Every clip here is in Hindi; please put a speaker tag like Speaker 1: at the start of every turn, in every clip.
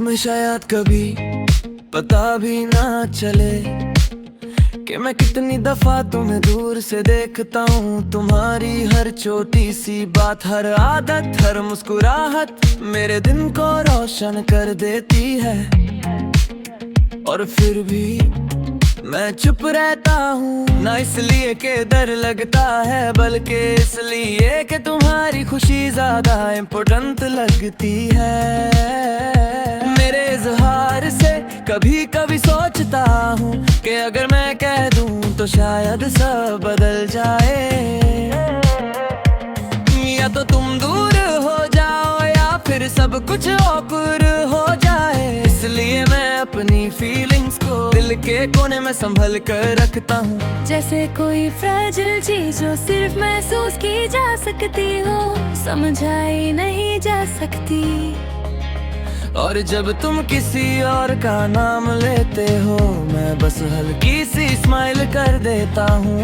Speaker 1: तुम्हें शायद कभी पता भी ना चले कि मैं कितनी दफा तुम्हें दूर से देखता हूँ। तुम्हारी हर छोटी सी बात, हर आदत, हर मुस्कुराहट मेरे दिन को रोशन कर देती है। और फिर भी मैं चुप रहता हूँ, ना इसलिए कि डर लगता है, बल्कि इसलिए कि तुम्हारी खुशी ज्यादा इम्पोर्टेंट लगती है। मेरे इजहार से कभी कभी सोचता हूँ कि अगर मैं कह दूँ तो शायद सब बदल जाए। या तो तुम दूर हो जाओ या फिर सब कुछ औखर हो जाए। इसलिए मैं अपनी फीलिंग्स को दिल के कोने में संभल कर रखता हूँ।
Speaker 2: जैसे कोई फ्रेजिल चीज जो सिर्फ महसूस की जा सकती हो, समझाई नहीं जा सकती।
Speaker 1: और जब तुम किसी और का नाम लेते हो, मैं बस हल्की सी स्माइल कर देता हूँ।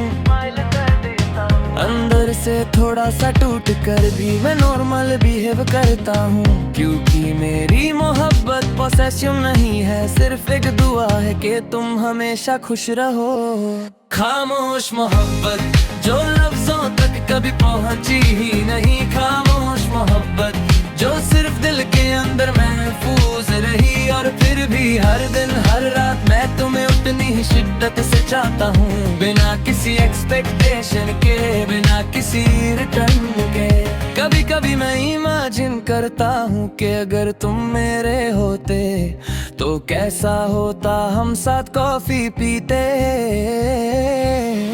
Speaker 1: अंदर से थोड़ा सा टूट कर भी मैं नॉर्मल बिहेव करता हूँ, क्योंकि मेरी मोहब्बत पोसेसिव नहीं है, सिर्फ एक दुआ है कि तुम हमेशा खुश रहो। खामोश मोहब्बत जो लफ्जों तक कभी पहुँची ही नहीं, खामोश मोहब्बत जो सिर्फ दिल के अंदर महफूज रही। और फिर भी हर दिन हर रात मैं तुम्हें उतनी ही शिद्दत से चाहता हूँ, बिना किसी एक्सपेक्टेशन के, बिना किसी रिटर्न के। कभी कभी मैं इमेजिन करता हूँ कि अगर तुम मेरे होते तो कैसा होता, हम साथ कॉफी पीते,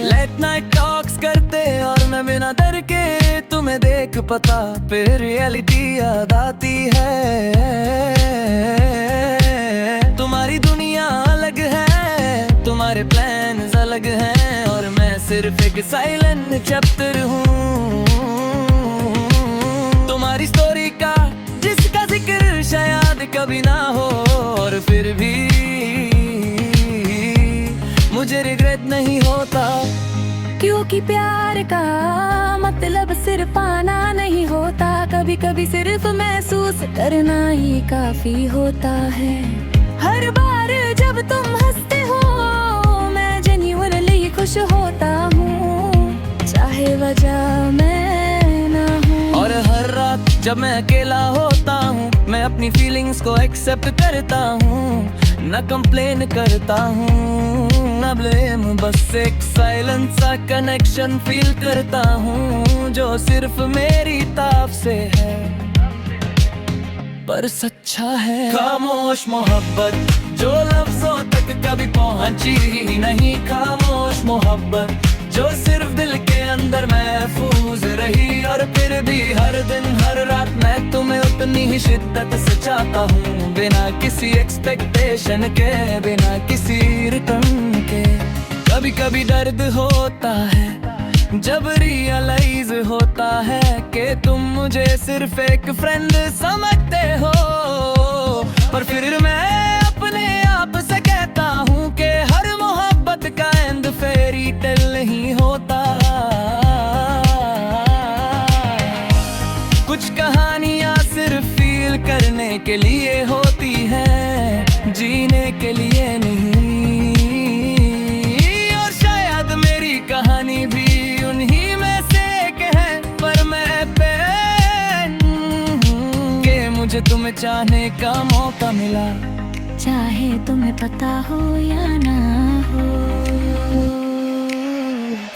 Speaker 1: लेट नाइट टॉक्स करते, और मैं बिना डर के तुम्हें देख पता फिर रियलिटी याद आती है। तुम्हारी दुनिया अलग है, तुम्हारे प्लान्स अलग हैं, और मैं सिर्फ एक साइलेंट चैप्टर हूँ तुम्हारी स्टोरी का, जिसका जिक्र शायद कभी ना हो। और फिर भी मुझे रिग्रेट नहीं होता,
Speaker 2: क्योंकि प्यार का मतलब सिर्फ पाना नहीं होता, कभी कभी सिर्फ महसूस करना ही काफी होता है। हर बार जब तुम हंसते हो मैं जेन्युइनली खुश होता हूँ, चाहे वजह मैं ना हूँ।
Speaker 1: और हर रात जब मैं अकेला होता हूँ, मैं अपनी फीलिंग्स को एक्सेप्ट करता हूँ, न कंप्लेन करता हूँ, न ब्लेम, बस एक साइलेंट सा कनेक्शन फील करता हूँ, जो सिर्फ मेरी ताफ से है पर सच्चा है। खामोश मोहब्बत जो लफ्जों तक कभी पहुंची ही नहीं, खामोश मोहब्बत जो सिर्फ दिल के अंदर महफूज रही। और फिर भी हर दिन हर रात मैं तुम्हें उतनी ही शिद्दत से चाहता हूँ, बिना किसी एक्सपेक्टेशन के, बिना किसी रिटर्न के। कभी कभी दर्द होता है जब रियलाइज होता है कि तुम मुझे सिर्फ एक फ्रेंड समझते हो, पर फिर मैं अपने आप से कहता हूँ कि हर मोहब्बत का एंड फेरी टेल नहीं होता। कुछ कहानियाँ सिर्फ फील करने के लिए होती हैं, जीने के लिए नहीं। और शायद मेरी कहानी भी उन्हीं में से एक है, पर मैं पेन के मुझे तुम्हें चाहने का मौका मिला,
Speaker 2: चाहे तुम्हें पता हो या ना हो।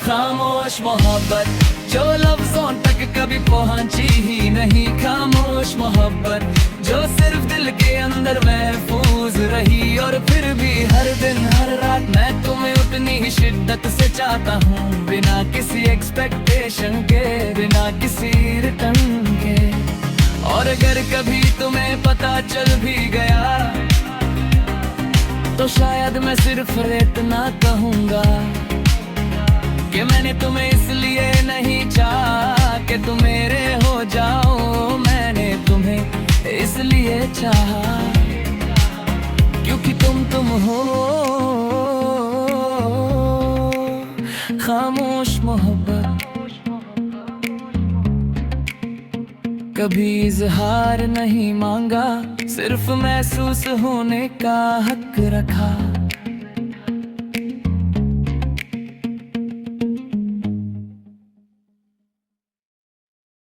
Speaker 1: खामोश मोहब्बत जो लफ्जों तक कभी पहुंची ही नहीं, खामोश मोहब्बत जो सिर्फ दिल के अंदर महफूज रही। और फिर भी हर दिन हर रात मैं तुम्हें उतनी ही शिद्दत से चाहता हूँ, बिना किसी एक्सपेक्टेशन के, बिना किसी रिटर्न के। और अगर कभी तुम्हें पता चल भी गया तो शायद मैं सिर्फ रेत ना कहूँगा कि मैंने तुम्हें इसलिए नहीं चाहा कि तुम मेरे हो जाओ, मैंने तुम्हें इसलिए चाहा क्योंकि तुम हो। खामोश मोहब्बत। कभी इजहार नहीं मांगा, सिर्फ महसूस होने का हक रखा।